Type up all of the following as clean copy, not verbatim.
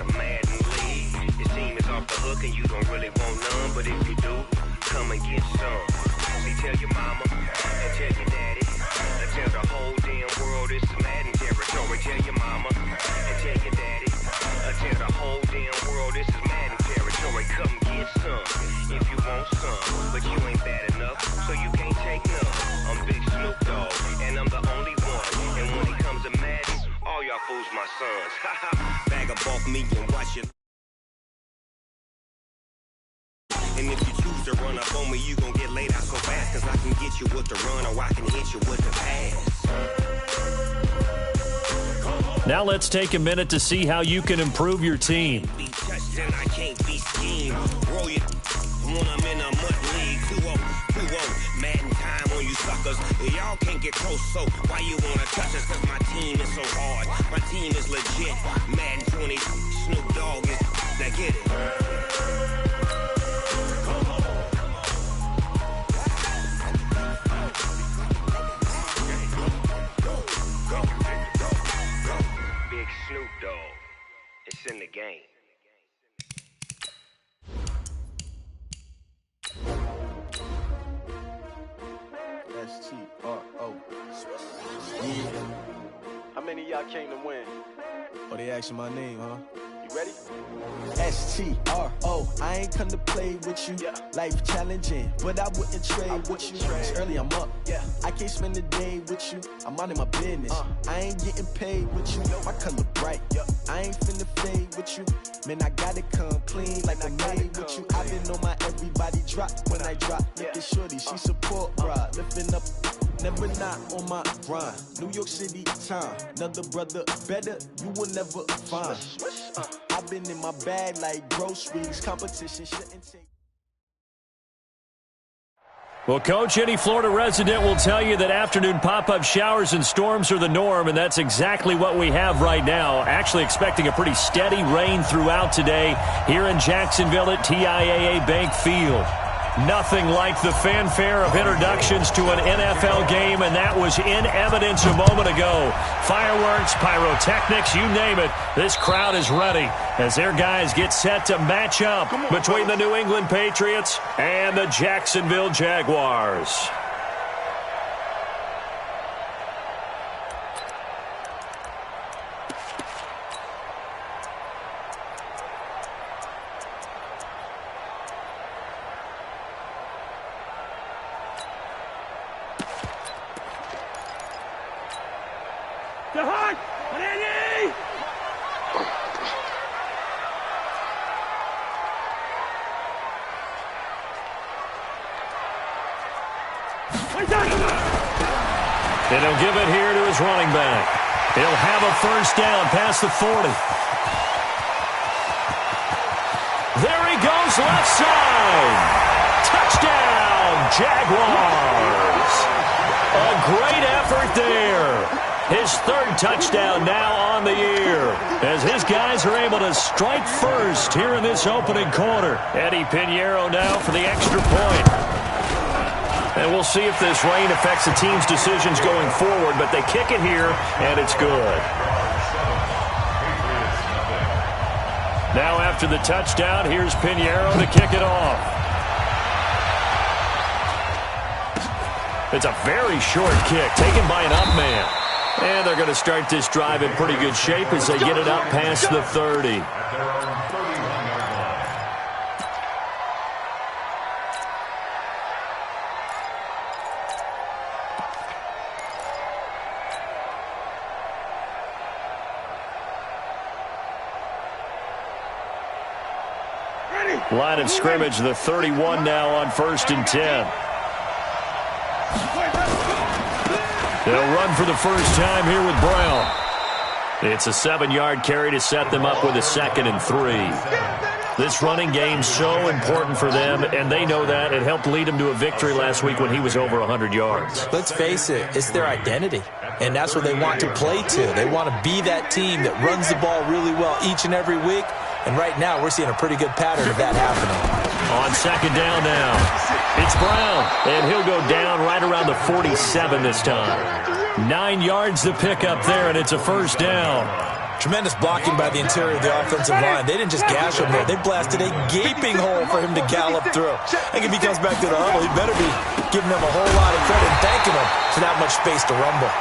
got a Madden league. His team is off the hook and you don't really want none. But if you do, come and get some. See, tell your mama and tell your daddy. And tell the whole damn world this is Madden territory. Tell your mama and tell your daddy. And tell the whole damn world this is Madden territory. Come get some if you want some. But you ain't bad enough, so you can't take none. I'm Big Snoop Dogg, and I'm the only one. And when it comes to Madden, all y'all fools my sons. Bag of bulk me and watch it. And if you choose to run up on me, you gon' get laid out so fast. Cause I can get you with the run or I can hit you with the pass. Now let's take a minute to see how you can improve your team. Be touched and I can't be schemed. Roll it when I'm in a mud league. 2-0, Madden time on you suckers. Y'all can't get close, so why you wanna touch us? Cause my team is so hard. My team is legit. Madden 20, Snoop Dogg is. Now get it. Big Snoop Dogg. It's in the game. S-T-R-O. Yeah. How many of y'all came to win? Oh, they asking my name, huh? You ready? S-T-R-O. I ain't come to play with you. Yeah. Life challenging, but I wouldn't trade with you. It's early, I'm up. Yeah. I can't spend the day with you. I'm out of my business. I ain't getting paid with you. My color bright. I ain't finna fade with you. Man, I gotta come clean like I'm made with you. I've been on my everybody drop when I drop. Look at shorty, she support ride. Lifting up, never not on my grind. New York City time. Another brother better, you will never find. I've been in my bag like groceries. Competition shouldn't take. Well, Coach, any Florida resident will tell you that afternoon pop-up showers and storms are the norm, and that's exactly what we have right now. Actually expecting a pretty steady rain throughout today here in Jacksonville at TIAA Bank Field. Nothing like the fanfare of introductions to an NFL game, and that was in evidence a moment ago. Fireworks, pyrotechnics, you name it. This crowd is ready as their guys get set to match up between the New England Patriots and the Jacksonville Jaguars. And he'll give it here to his running back. He'll have a first down past the 40. There he goes, left side. Touchdown, Jaguars. A great effort there. His third touchdown now on the year as his guys are able to strike first here in this opening quarter. Eddie Pinheiro now for the extra point. And we'll see if this rain affects the team's decisions going forward, but they kick it here, and it's good. Now after the touchdown, here's Pinheiro to kick it off. It's a very short kick, taken by an up man. And they're going to start this drive in pretty good shape as they get it up past the 30. Line of scrimmage, the 31 now on 1st and 10. They'll run for the first time here with Brown. It's a 7-yard carry to set them up with a 2nd and 3. This running game's so important for them, and they know that. It helped lead them to a victory last week when he was over 100 yards. Let's face it, it's their identity, and that's what they want to play to. They want to be that team that runs the ball really well each and every week, and right now we're seeing a pretty good pattern of that happening. On 2nd down now, it's Brown, and he'll go down right around the 47 this time. 9 yards to pick up there, and it's a first down. Tremendous blocking by the interior of the offensive line. They didn't just gash him there. They blasted a gaping hole for him to gallop through. I think if he comes back to the huddle, he better be giving them a whole lot of credit and thanking him for that much space to rumble.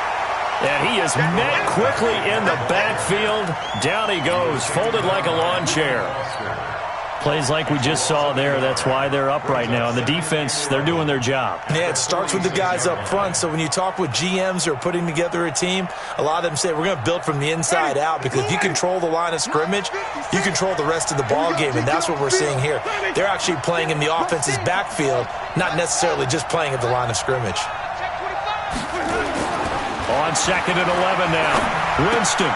And he is met quickly in the backfield. Down he goes, folded like a lawn chair. Plays like we just saw there. That's why they're up right now. And the defense, they're doing their job. Yeah, it starts with the guys up front. So when you talk with GMs who are putting together a team, a lot of them say we're going to build from the inside out, because if you control the line of scrimmage, you control the rest of the ball game, and that's what we're seeing here. They're actually playing in the offense's backfield, not necessarily just playing at the line of scrimmage. On 2nd and 11 now. Winston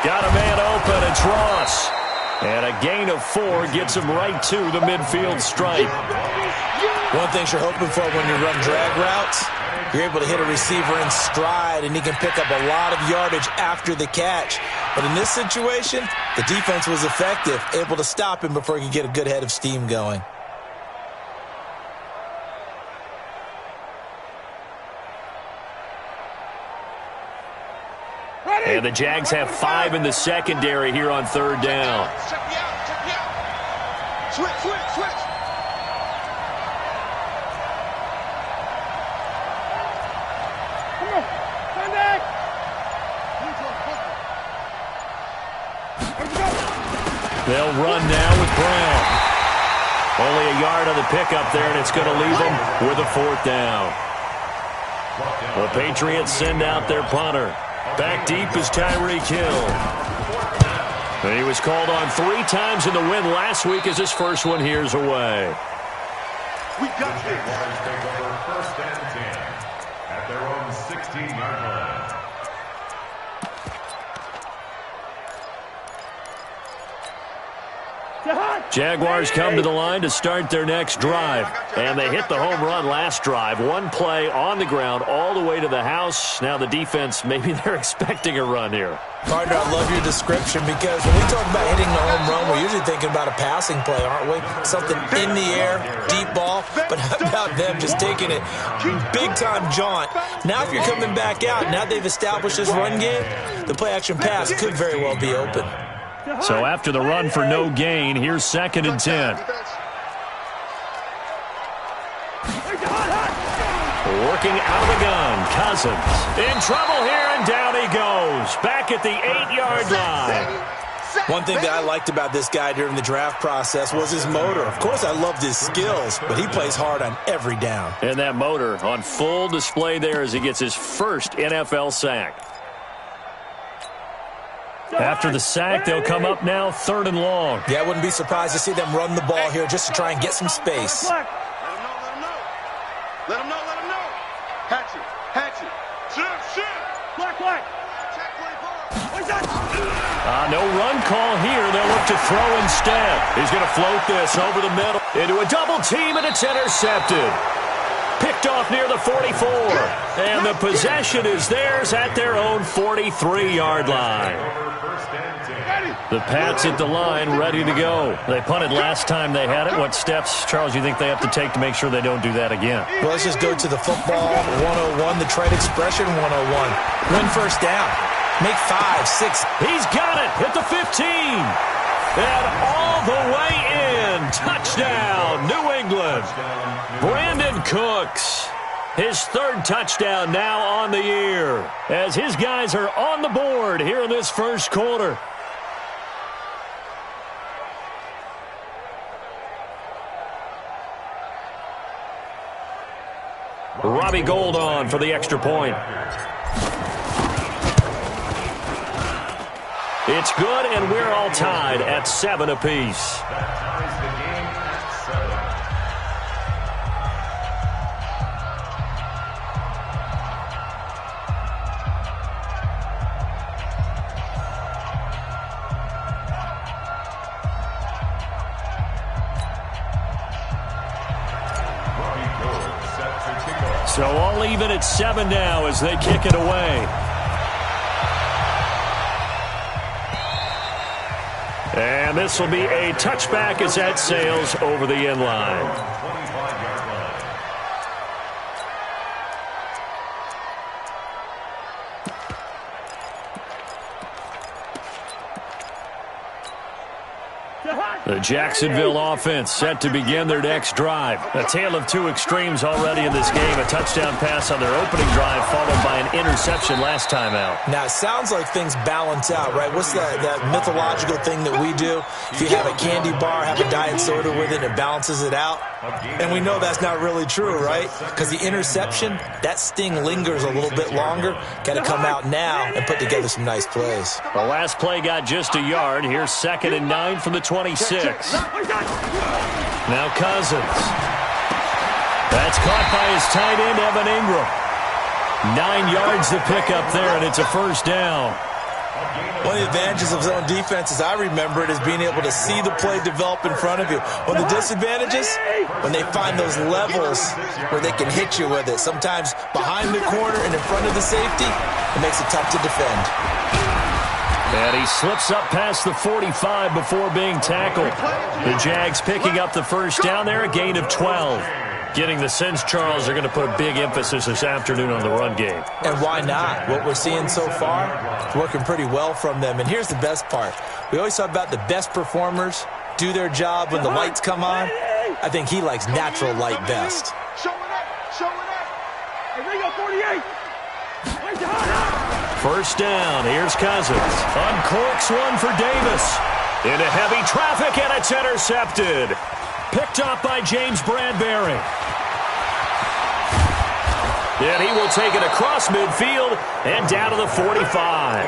got a man open. It's Ross. And a gain of 4 gets him right to the midfield stripe. One thing you're hoping for when you run drag routes, you're able to hit a receiver in stride, and he can pick up a lot of yardage after the catch. But in this situation, the defense was effective, able to stop him before he could get a good head of steam going. And the Jags have 5 in the secondary here on 3rd down. Check me out. Switch. Come on. Stand back. They'll run now with Brown. Only a yard on the pickup there, and it's going to leave them with a 4th down. The Patriots send out their punter. Back deep is Tyreek Hill. And he was called on 3 times in the win last week as his first one here's away. We got this. Take over 1st and 10 at their own 16-yard line. Jaguars come to the line to start their next drive. And they hit the home run last drive. 1 play on the ground all the way to the house. Now the defense, maybe they're expecting a run here. Partner, I love your description, because when we talk about hitting the home run, we're usually thinking about a passing play, aren't we? Something in the air, deep ball. But how about them just taking it big-time jaunt? Now if you're coming back out, now they've established this run game, the play-action pass could very well be open. So after the run for no gain, here's 2nd and 10. Working out of the gun, Cousins. In trouble here, and down he goes. Back at the 8-yard line. One thing that I liked about this guy during the draft process was his motor. Of course, I loved his skills, but he plays hard on every down. And that motor on full display there as he gets his first NFL sack. After the sack, they'll come up now 3rd and long. Yeah, I wouldn't be surprised to see them run the ball here just to try and get some space. Let him know. Hatchet. Shit. Black. No run call here. They'll look to throw instead. He's going to float this over the middle into a double team, and it's intercepted. Picked off near the 44. And the possession is theirs at their own 43-yard line. The Pats at the line, ready to go. They punted last time they had it. What steps, Charles, you think they have to take to make sure they don't do that again? Well, let's just go to the football 101, the trade expression 101. Win 1st down. Make 5, 6. He's got it at the 15. And all the way in. Touchdown, New England. Brandon Cooks. His 3rd touchdown now on the year, as his guys are on the board here in this 1st quarter. Robbie Gould on for the extra point. It's good, and we're all tied at 7 apiece. So all even at 7 now as they kick it away. And this will be a touchback as that sails over the end line. The Jacksonville offense set to begin their next drive. A tale of two extremes already in this game. A touchdown pass on their opening drive followed by an interception last time out. Now, it sounds like things balance out, right? What's that mythological thing that we do? If you have a candy bar, have a diet soda with it, it balances it out. And we know that's not really true, right? Because the interception, that sting lingers a little bit longer. Got to come out now and put together some nice plays. The last play got just a yard. Here's 2nd and 9 from the 26. Now Cousins. That's caught by his tight end, Evan Ingram. 9 yards to pick up there, and it's a first down. One of the advantages of zone defense, as I remember it, is being able to see the play develop in front of you. One of the disadvantages, when they find those levels where they can hit you with it. Sometimes behind the corner and in front of the safety, it makes it tough to defend. And he slips up past the 45 before being tackled. The Jags picking up the first down there, a gain of 12. Getting the sense, Charles, they're going to put a big emphasis this afternoon on the run game. And why not? What we're seeing so far, it's working pretty well from them. And here's the best part. We always talk about the best performers do their job when the lights come on. I think he likes natural light best. Showing up. Hey, Ringo, 48. First down, here's Cousins. Uncorks one for Davis. Into heavy traffic, and it's intercepted. Picked up by James Bradbury. And he will take it across midfield and down to the 45.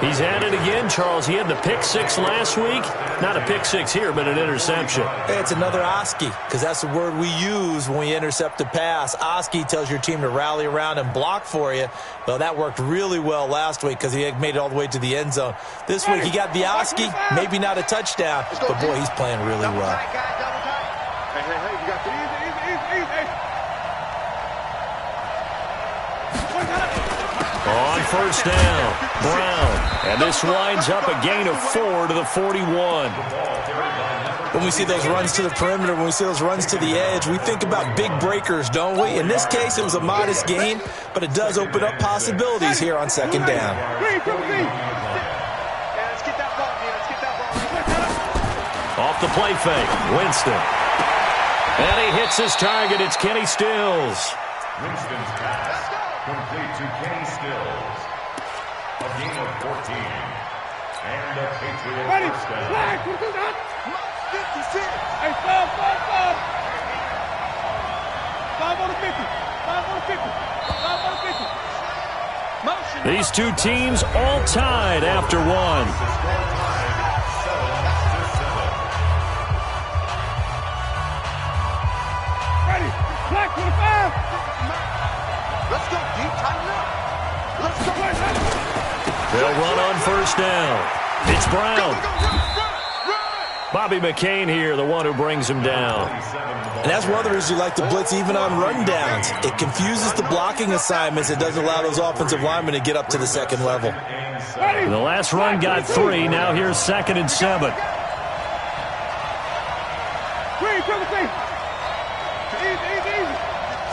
He's at it again, Charles. He had the pick six last week. Not a pick six here, but an interception. It's another OSCE, because that's the word we use when we intercept a pass. OSCE tells your team to rally around and block for you. Well, that worked really well last week because he had made it all the way to the end zone. This week he got the OSCE, maybe not a touchdown, but boy, he's playing really well. Hey, you got the easy. On first down, Brown. And this winds up a gain of 4 to the 41. When we see those runs to the perimeter, when we see those runs to the edge, we think about big breakers, don't we? In this case, it was a modest gain, but it does open up possibilities here on second down. Off the play fake, Winston. And he hits his target. It's Kenny Stills. Winston's pass complete to Kenny Stills. A gain of 14. And a Patriot first down. 56. Hey, stop. 5 on the 50. 5 on the 50. 5 on the 50. Motion. These two teams all tied after one. Ready. Black 25. Let's go, deep. Tighten up. Let's go. They'll run on first down. It's Brown. Bobby McCain here, the one who brings him down. And that's one of the reasons you like to blitz even on rundowns. It confuses the blocking assignments. It doesn't allow those offensive linemen to get up to the second level. The last run got 3. Now here's 2nd and 7. Easy.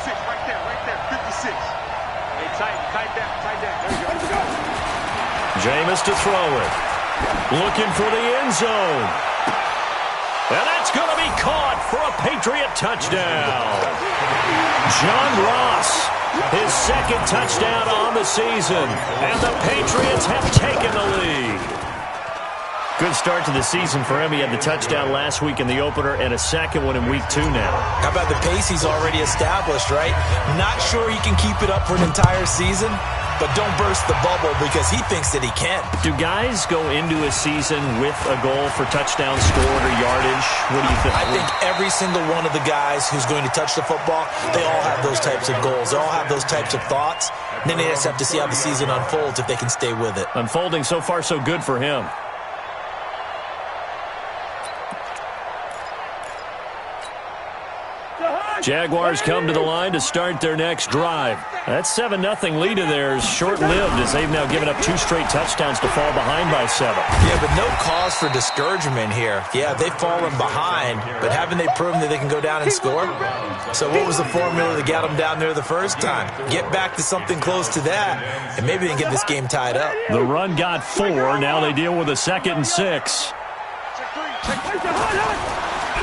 56, right there. 56. Hey, tight down. There you go. Let's go. Jameis to throw it. Looking for the end zone. And that's going to be caught for a Patriot touchdown. John Ross, his 2nd touchdown on the season. And the Patriots have taken the lead. Good start to the season for him. He had the touchdown last week in the opener and a second one in week 2 now. How about the pace he's already established, right? Not sure he can keep it up for an entire season, but don't burst the bubble because he thinks that he can. Do guys go into a season with a goal for touchdowns scored or yardage? What do you think? I think every single one of the guys who's going to touch the football, they all have those types of goals. They all have those types of thoughts. And then they just have to see how the season unfolds if they can stay with it. Unfolding so far so good for him. Jaguars come to the line to start their next drive. That 7-0 lead of theirs short-lived as they've now given up 2 straight touchdowns to fall behind by 7. Yeah, but no cause for discouragement here. Yeah, they've fallen behind, but haven't they proven that they can go down and score? So what was the formula that got them down there the first time? Get back to something close to that, and maybe they can get this game tied up. The run got 4. Now they deal with a 2nd and 6.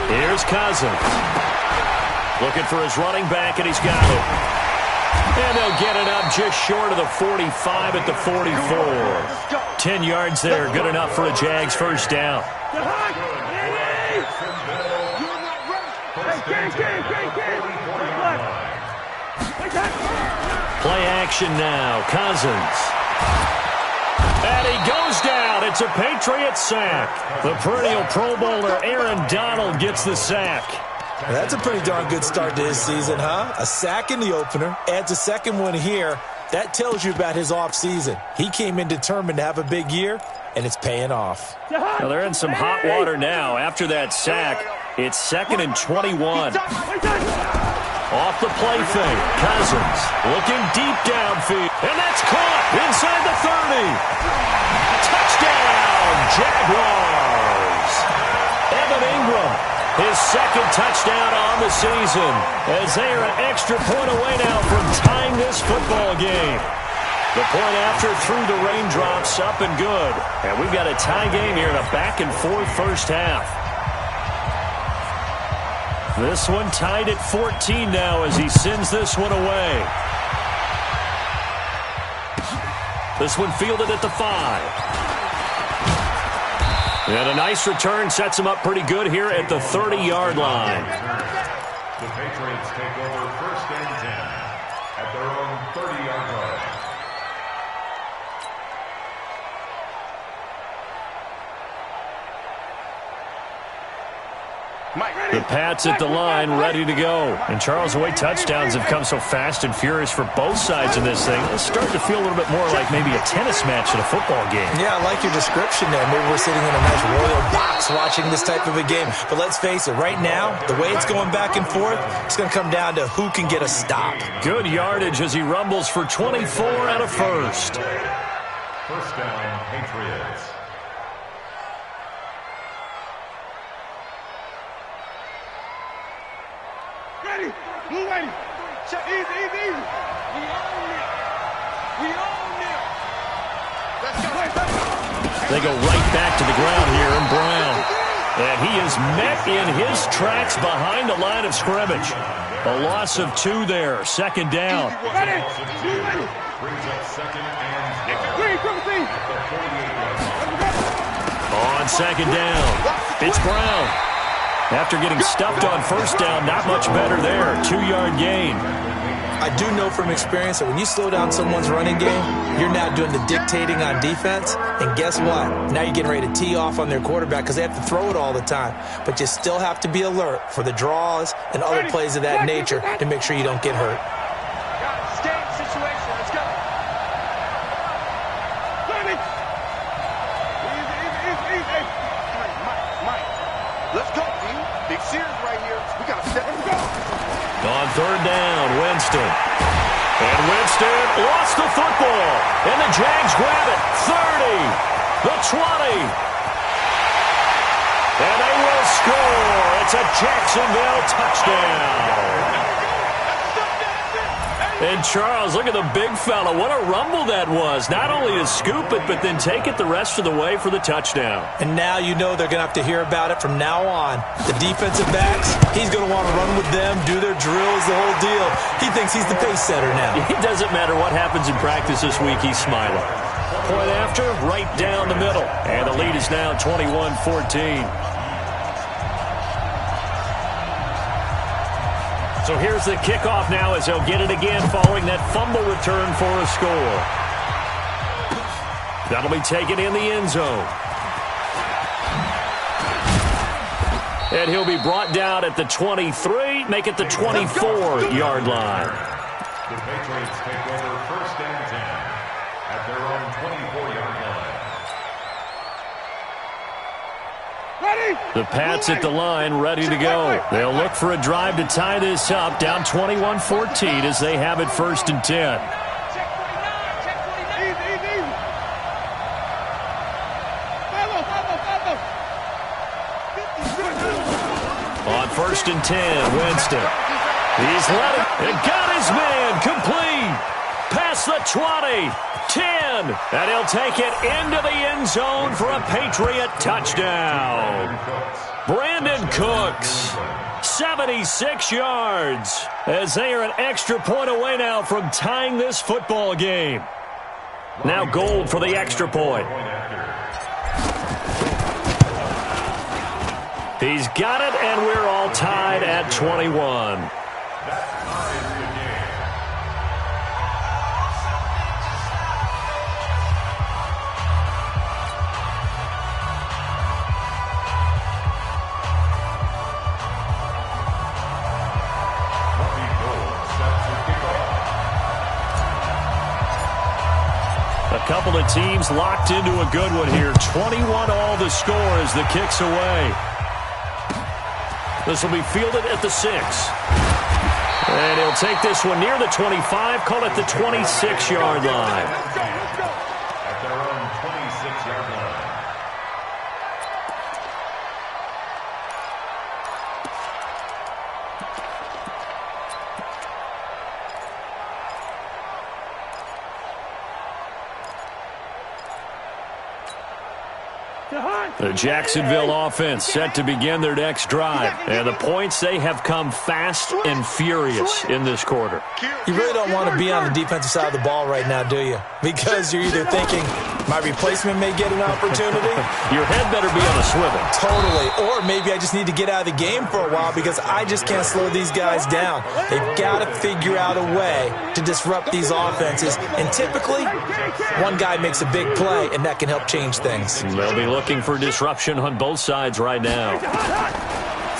Here's Cousins. Looking for his running back, and he's got it. And they'll get it up just short of the 45 at the 44. 10 yards there, good enough for a Jags first down. Play action now, Cousins. And he goes down. It's a Patriot sack. The perennial Pro Bowler Aaron Donald gets the sack. That's a pretty darn good start to his season, huh? A sack in the opener, adds a second one here. That tells you about his offseason. He came in determined to have a big year, and it's paying off. Well, they're in some hot water now. After that sack, it's 2nd and 21. Off the play fake, Cousins looking deep downfield, and that's caught inside the 30. Touchdown, Jaguars. Evan Ingram, his second touchdown on the season, as they are an extra point away now from tying this football game. The point after through the raindrops, up and good. And we've got a tie game here in a back-and-forth first half. This one tied at 14 now as he sends this one away. This one fielded at the 5. And a nice return sets him up pretty good here at the 30-yard line. The Patriots take over 1st and 10 at their own 30-yard line. The Pats at the line, ready to go. And Charles, the way touchdowns have come so fast and furious for both sides in this thing, it's starting to feel a little bit more like maybe a tennis match in a football game. Yeah, I like your description there. Maybe we're sitting in a nice royal box watching this type of a game. But let's face it, right now, the way it's going back and forth, it's going to come down to who can get a stop. Good yardage as he rumbles for 24 out of first. First down, Patriots. Blue lady. Easy. We own it. Let's go. They go right back to the ground here in Brown. And he is met in his tracks behind the line of scrimmage. A loss of 2 there. 2nd down. Ready. Brings up 2nd and 12. On 2nd down, it's Brown. After getting stuffed on 1st down, not much better there. 2-yard gain. I do know from experience that when you slow down someone's running game, you're now doing the dictating on defense. And guess what? Now you're getting ready to tee off on their quarterback because they have to throw it all the time. But you still have to be alert for the draws and other plays of that nature to make sure you don't get hurt. Game situation. Let's go. Easy. Mike. Let's go, team. Big series right here. We got to step. Let's go. On 3rd down, Winston. And Winston lost the football. And the Jags grab it. 30. The 20. And they will score. It's a Jacksonville touchdown. And Charles, look at the big fella. What a rumble that was. Not only to scoop it, but then take it the rest of the way for the touchdown. And now you know they're going to have to hear about it from now on. The defensive backs, he's going to want to run with them, do their drills, the whole deal. He thinks he's the pace setter now. It doesn't matter what happens in practice this week, he's smiling. Point after, right down the middle. And the lead is now 21-14. So here's the kickoff now as they'll get it again following that fumble return for a score. That'll be taken in the end zone. And he'll be brought down at the 23, make it the 24-yard line. The Patriots take over 1st and 10 at their own 24-yard line. The Pats at the line, ready to go. They'll look for a drive to tie this up, down 21-14 as they have it 1st and 10. On 1st and 10, Winston. He's let it and got his man complete. Past the 20, 10, and he'll take it into the end zone for a Patriot touchdown. Cooks. 76 yards as they are an extra point away now from tying this football game. Now Gold for the extra point. He's got it, and we're all tied at 21. A couple of teams locked into a good one here. 21 all the score as the kick's away. This will be fielded at the 6. And he'll take this one near the 25, call it the 26-yard line. At their own 26-yard line. The Jacksonville offense set to begin their next drive. And the points, they have come fast and furious in this quarter. You really don't want to be on the defensive side of the ball right now, do you? Because you're either thinking, my replacement may get an opportunity. Your head better be on a swivel. Totally. Or maybe I just need to get out of the game for a while because I just can't slow these guys down. They've got to figure out a way to disrupt these offenses. And typically, one guy makes a big play, and that can help change things. They'll be looking for disruption on both sides right now.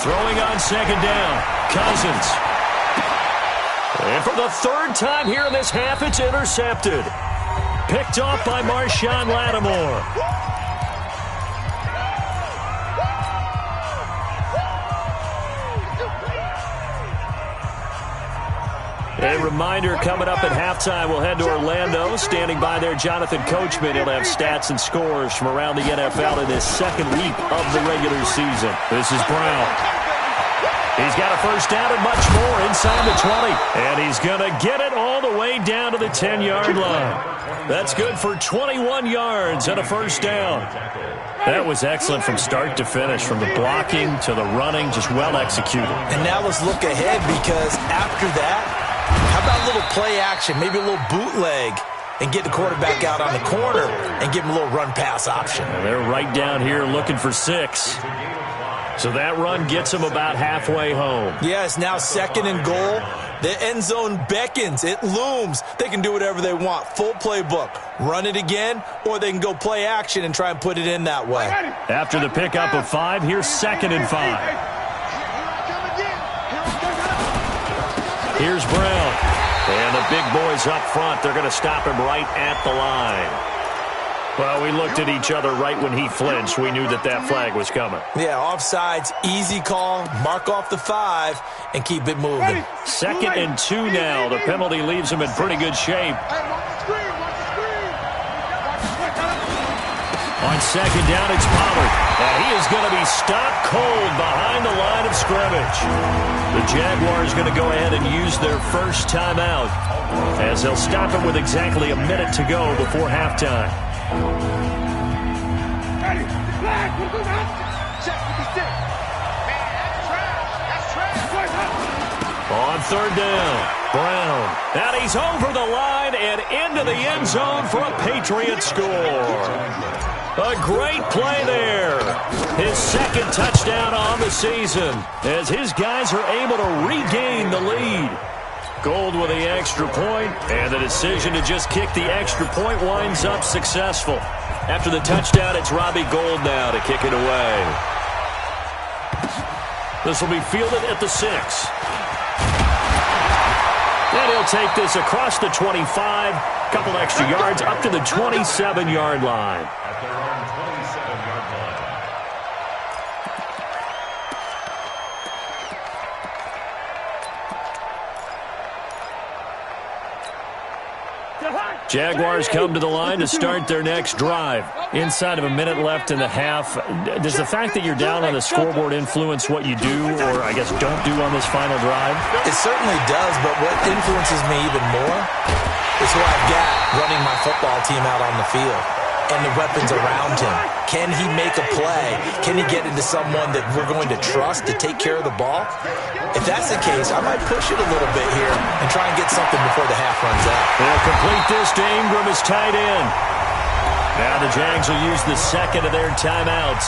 Throwing on second down, Cousins. And for the third time here in this half, it's intercepted. Picked off by Marshawn Lattimore. A reminder, coming up at halftime, we'll head to Orlando. Standing by there, Jonathan Coachman. He'll have stats and scores from around the NFL in his second week of the regular season. This is Brown. He's got a first down and much more inside the 20. And he's going to get it all the way down to the 10-yard line. That's good for 21 yards and a first down. That was excellent from start to finish, from the blocking to the running, just well executed. And now let's look ahead, because after that, how about a little play action, maybe a little bootleg, and get the quarterback out on the corner and give him a little run-pass option. And they're right down here looking for 6. So that run gets them about halfway home. Yes, now second and goal. The end zone beckons. It looms. They can do whatever they want. Full playbook. Run it again, or they can go play action and try and put it in that way. After the pickup of 5, here's second and 5. Here's Brown. And the big boys up front, they're going to stop him right at the line. Well, we looked at each other right when he flinched. We knew that that flag was coming. Yeah, offsides, easy call, mark off the 5, and keep it moving. Second and 2 now. The penalty leaves him in pretty good shape. On second down, it's Pollard. And he is going to be stopped cold behind the line of scrimmage. The Jaguars going to go ahead and use their first timeout, as they'll stop him with exactly a minute to go before halftime. On third down, Brown. And he's over the line and into the end zone for a Patriot score. A great play there. His second touchdown on the season, as his guys are able to regain the lead. Gold with the extra point, and the decision to just kick the extra point winds up successful. After the touchdown, it's Robbie Gould now to kick it away. This will be fielded at the 6. And he'll take this across the 25, couple extra yards up to the 27-yard line. At their own 27-yard line. Jaguars come to the line to start their next drive. Inside of a minute left in the half. Does the fact that you're down on the scoreboard influence what you do, or I guess don't do on this final drive? It certainly does, but what influences me even more is who I've got running my football team out on the field. and the weapons around him. Can he make a play? Can he get into someone that we're going to trust to take care of the ball? If that's the case, I might push it a little bit here and try and get something before the half runs out. They'll complete this to Ingram as tight end. Now the Jags will use the second of their timeouts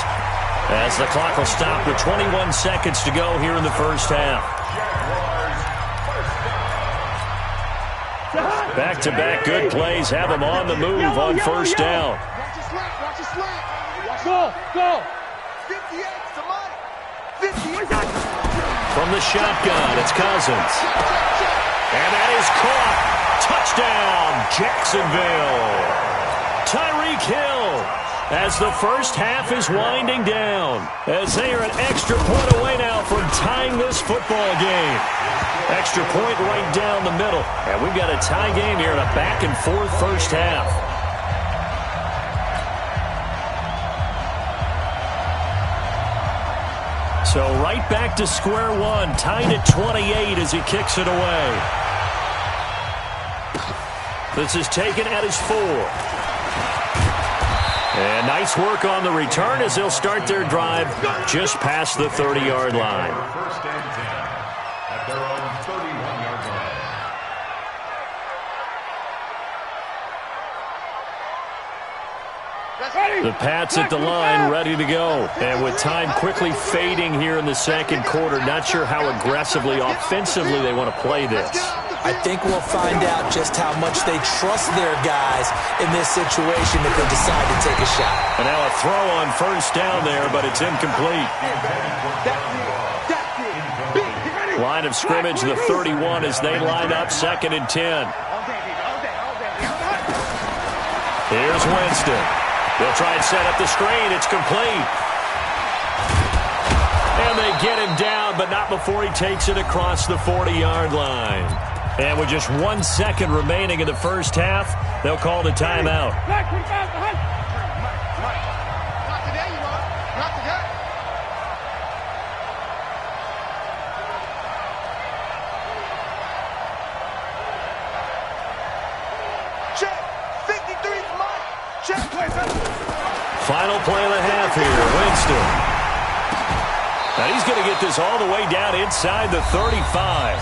as the clock will stop with 21 seconds to go here in the first half. Back-to-back good plays have them on the move on first down. Watch your slack, watch your slack. Go. 58, somebody. 58. From the shotgun, it's Cousins. And that is caught. Touchdown, Jacksonville. Tyreek Hill as the first half is winding down, as they are an extra point away now from tying this football game. Extra point right down the middle. And we've got a tie game here in a back-and-forth first half. So right back to square one, tied at 28 as he kicks it away. This is taken at his 4. And nice work on the return as they'll start their drive just past the 30-yard line. First and 10 at their own 31-yard line. The Pats at the line, ready to go. And with time quickly fading here in the second quarter, not sure how aggressively, offensively they want to play this. I think we'll find out just how much they trust their guys in this situation if they decide to take a shot. And now a throw on first down there, but it's incomplete. Line of scrimmage, the 31 as they line up, 2nd and 10. Here's Winston. They'll try and set up the screen. It's complete. And they get him down, but not before he takes it across the 40-yard line. And with just 1 second remaining in the first half, they'll call the timeout. Not today, you know. Not today. Check. 53's mine. Check. Final play of the half here, Winston. Now he's going to get this all the way down inside the 35.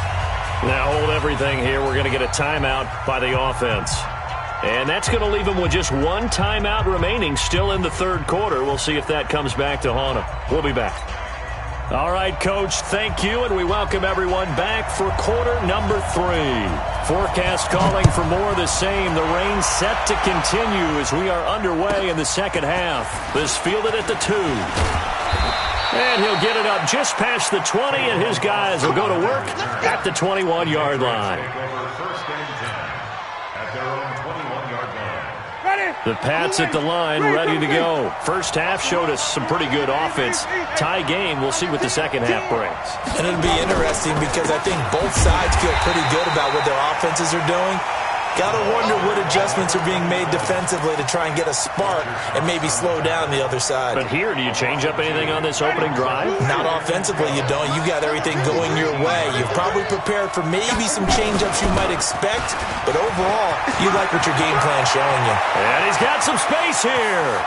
Now hold everything here. We're going to get a timeout by the offense. And that's going to leave them with just 1 timeout remaining still in the third quarter. We'll see if that comes back to haunt them. We'll be back. All right, Coach, thank you, and we welcome everyone back for quarter number 3. Forecast calling for more of the same. The rain set to continue as we are underway in the second half. This fielded at the 2. And he'll get it up just past the 20, and his guys will go to work at the 21-yard line. First and 10 at their own 21-yard line. The Pats at the line, ready to go. First half showed us some pretty good offense. Tie game, we'll see what the second half brings. And it'll be interesting because I think both sides feel pretty good about what their offenses are doing. Gotta wonder what adjustments are being made defensively to try and get a spark and maybe slow down the other side. But here, do you change up anything on this opening drive? Not offensively, you don't. You got everything going your way. You've probably prepared for maybe some change-ups you might expect, but overall, you like what your game plan's showing you. And he's got some space here.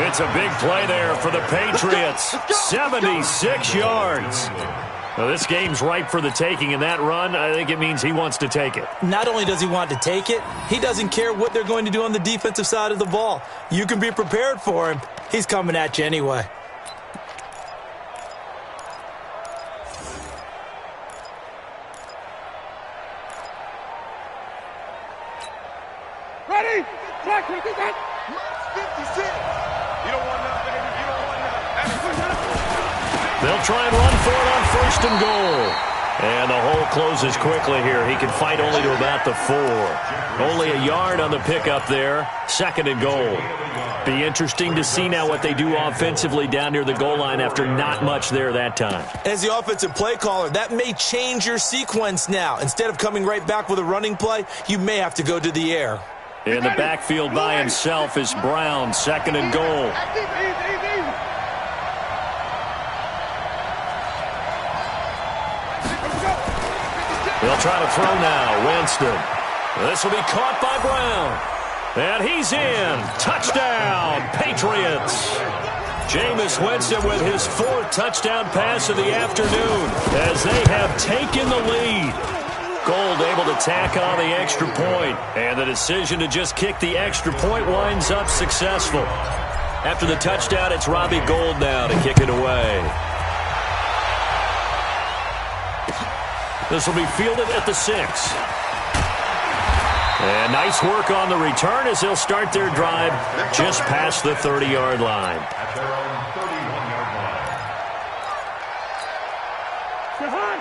It's a big play there for the Patriots. 76 yards. Well, this game's ripe for the taking, and that run, I think it means he wants to take it. Not only does he want to take it, he doesn't care what they're going to do on the defensive side of the ball. You can be prepared for him. He's coming at you anyway. Ready? Track, look at that. Mark's 56. You don't want nothing. You don't want nothing. They'll try and run for it on 1st and goal. And the hole closes quickly here. He can fight only to about the 4. Only a yard on the pickup there. 2nd and goal. Be interesting to see now what they do offensively down near the goal line after not much there that time. As the offensive play caller, that may change your sequence now. Instead of coming right back with a running play, you may have to go to the air. In the backfield by himself is Brown. 2nd and goal. He'll try to throw now. Winston. This will be caught by Brown. And he's in. Touchdown, Patriots. Jameis Winston with his 4th touchdown pass of the afternoon as they have taken the lead. Gold able to tack on the extra point, and the decision to just kick the extra point winds up successful. After the touchdown, it's Robbie Gould now to kick it away. This will be fielded at the 6. And nice work on the return as they'll start their drive just past the 30-yard line. At their own 31-yard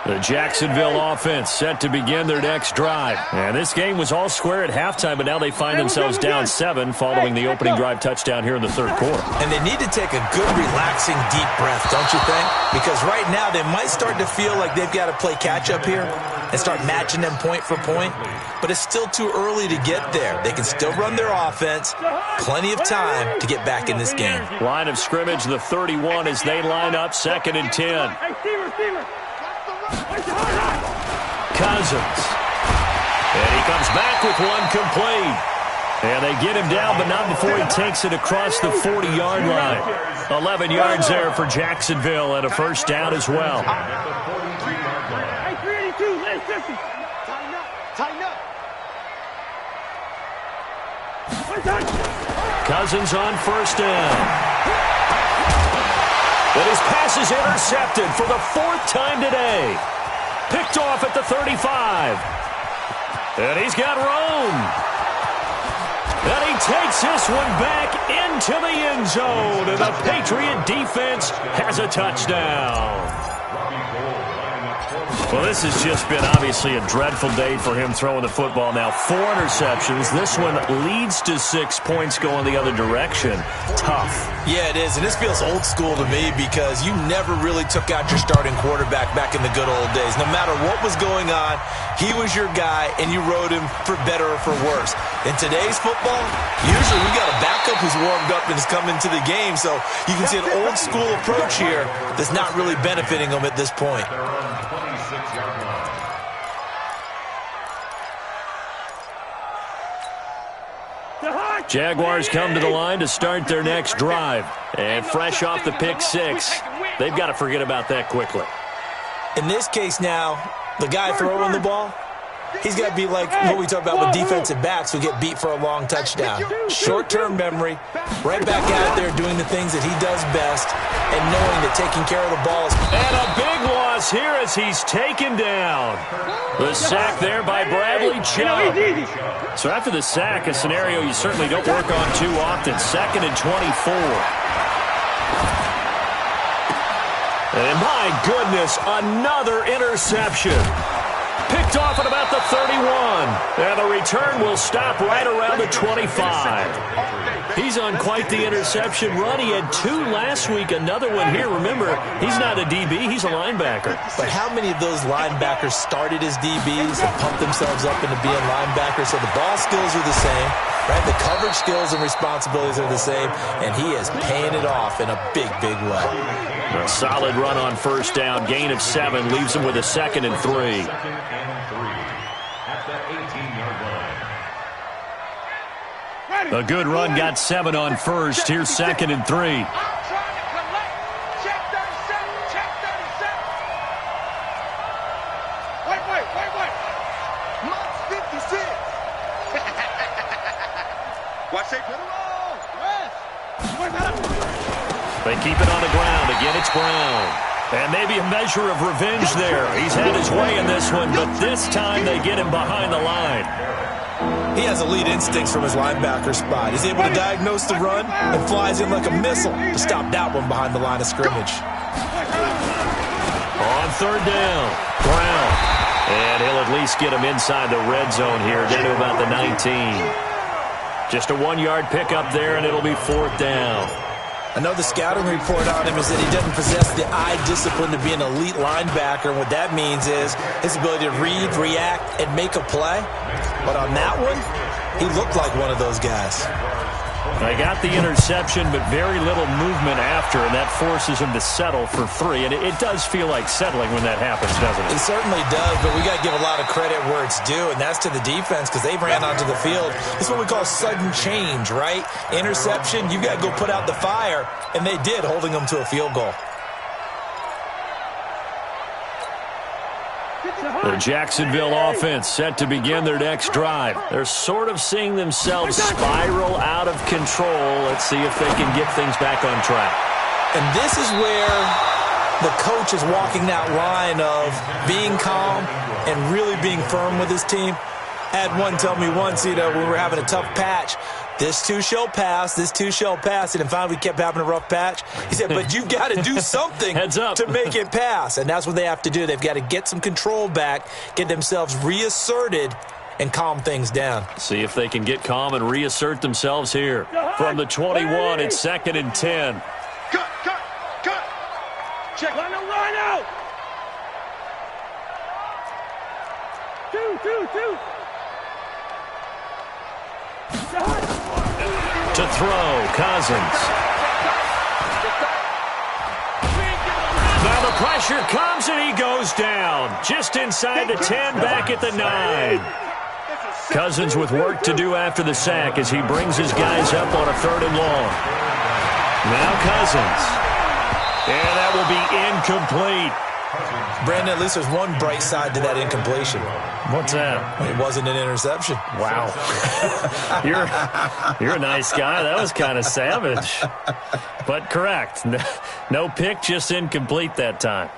line. The Jacksonville offense set to begin their next drive. And this game was all square at halftime, but now they find themselves down 7 following the opening drive touchdown here in the 3rd quarter. And they need to take a good, relaxing, deep breath, don't you think? Because right now they might start to feel like they've got to play catch-up here and start matching them point for point. But it's still too early to get there. They can still run their offense. Plenty of time to get back in this game. Line of scrimmage, the 31 as they line up 2nd and 10. Cousins. And he comes back with one complete. And they get him down, but not before he takes it across the 40-yard line. 11 yards there for Jacksonville and a first down as well. Tighten up. Cousins on first down. But his pass is intercepted for the 4th time today. Picked off at the 35. And he's got room. And he takes this one back into the end zone. And the Patriot defense has a touchdown. Well, this has just been obviously a dreadful day for him throwing the football. Now 4 interceptions. This one leads to 6 points going the other direction. Tough. Yeah, it is, and this feels old school to me because you never really took out your starting quarterback back in the good old days. No matter what was going on, he was your guy, and you rode him for better or for worse. In today's football, usually we got a backup who's warmed up and is coming to the game, so you can see an old school approach here that's not really benefiting them at this point. Jaguars come to the line to start their next drive. And fresh off the pick 6, they've got to forget about that quickly. In this case now, the guy throwing the ball, he's got to be like what we talk about with defensive backs who get beat for a long touchdown. Short-term memory, right back out there doing the things that he does best and knowing that taking care of the ball is... And a big loss here as he's taken down. The sack there by Bradley Chubb. So after the sack, a scenario you certainly don't work on too often. 2nd and 24. And my goodness, another interception. Picked off at about the 31. And the return will stop right around the 25. He's on quite the interception run. He had 2 last week, another one here. Remember, he's not a DB, he's a linebacker. But how many of those linebackers started as DBs and pumped themselves up into being linebackers? So the ball skills are the same, right? The coverage skills and responsibilities are the same, and he is paying it off in a big, big way. A solid run on first down. Gain of 7 leaves him with a 2nd and 3. A good run got 7 on first. Here's 2nd and 3. They keep it on the ground. Again, it's Brown. And maybe a measure of revenge there. He's had his way in this one, but this time they get him behind the line. He has elite instincts from his linebacker spot. He's able to diagnose the run and flies in like a missile to stop that one behind the line of scrimmage. On third down, Brown. And he'll at least get him inside the red zone here, down to about the 19. Just a 1-yard pickup there, and it'll be 4th down. Another scouting report on him is that he doesn't possess the eye discipline to be an elite linebacker. And what that means is his ability to read, react, and make a play. But on that one, he looked like one of those guys. They got the interception, but very little movement after, and that forces them to settle for 3. And it does feel like settling when that happens, doesn't it? It certainly does, but we got to give a lot of credit where it's due, and that's to the defense because they ran onto the field. It's what we call sudden change, right? Interception, you got to go put out the fire, and they did, holding them to a field goal. The Jacksonville offense set to begin their next drive. They're sort of seeing themselves spiral out of control. Let's see if they can get things back on track. And this is where the coach is walking that line of being calm and really being firm with his team. I had one tell me once, when we were having a tough patch, this too shall pass, this too shall pass. And finally we kept having a rough patch. He said, but you've got to do something to make it pass. And that's what they have to do. They've got to get some control back, get themselves reasserted, and calm things down. See if they can get calm and reassert themselves here. From the 21, it's 2nd and 10. Cut. Check. Line out. 2. To throw, Cousins. Now the pressure comes and he goes down. Just inside the 10, back at the 9. Cousins with work to do after the sack as he brings his guys up on a 3rd and long. Now Cousins. And that will be incomplete. Brandon, at least there's one bright side to that incompletion. What's that? It wasn't an interception. Wow. You're a nice guy. That was kind of savage. But correct. No pick, just incomplete that time.